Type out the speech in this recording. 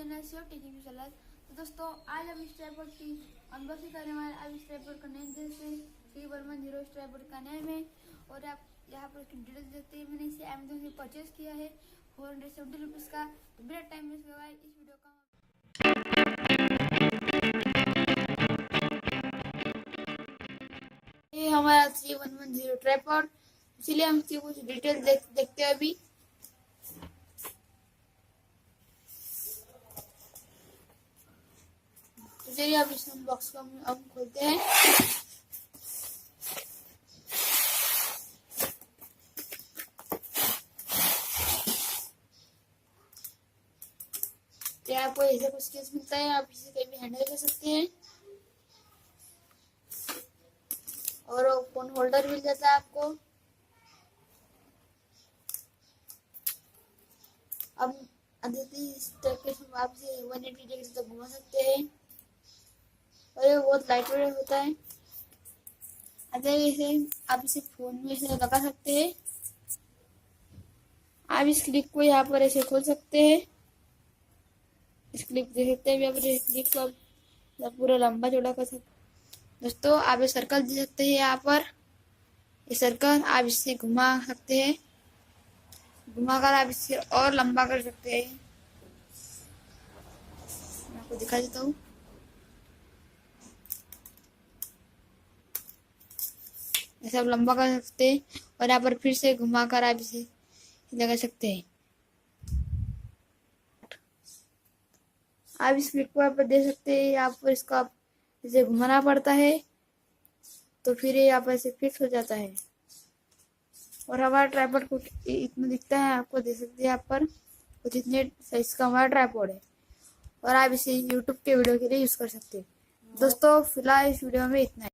Channel Shiv technique channel. तो दोस्तों आज हम इस ट्राइपॉड की अनबॉक्सिंग करने वाले। अब इस ट्राइपॉड का नेम जैसे 3110 इस ट्राइपॉड का नेम है और आप यहाँ पर उसकी डिटेल्स देखते हैं। मैंने इसे अमेजोन से परचेज किया है 470 रुपीज़ का। तो बिना टाइम वेस्ट करवाए इस वीडियो का ये हमारा 3110 ट्राइपॉड, इसलिए हम इसकी कुछ डिटेल्स देखते हैं अभी। तो चलिए अब इस बॉक्स को हम खोलते हैं। तो आपको ऐसा कुछ केस मिलता है, आप इसे कहीं भी हैंडल कर सकते हैं और फोन होल्डर मिल जाता है आपको। अब इस तरह से आप इसे 180 डिग्री तक घुमा सकते हैं और ये बहुत लाइट वेट होता है। इसे आप इसे फोन में ऐसे लगा सकते हैं। आप इस क्लिप को यहाँ पर ऐसे खोल सकते हैं। इस क्लिप देख सकते हैं, यहाँ पर इस क्लिप को आप पूरा लंबा चौड़ा कर सकते हैं। दोस्तों आप ये सर्कल दे सकते हैं, यहाँ पर ये सर्कल आप इससे घुमा सकते हैं, घुमाकर आप इसे और लंबा कर सकते हैं। मैं आपको दिखा देता हूँ। ऐसे आप लंबा कर सकते हैं और यहाँ पर फिर से घुमाकर आप इसे लगा सकते हैं। आप इस क्लिप को आप दे सकते हैं, यहाँ पर इसको आप इसे घुमाना पड़ता है तो फिर ये यहाँ पर ऐसे फिक्स हो जाता है और हमारा ट्राइपॉड को इतना दिखता है। आपको दे सकते हैं यहाँ पर कुछ इतने साइज का हमारा ट्राइपॉड है और आप इसे यूट्यूब के वीडियो के लिए यूज़ कर सकते हैं। दोस्तों फिलहाल इस वीडियो में इतना है।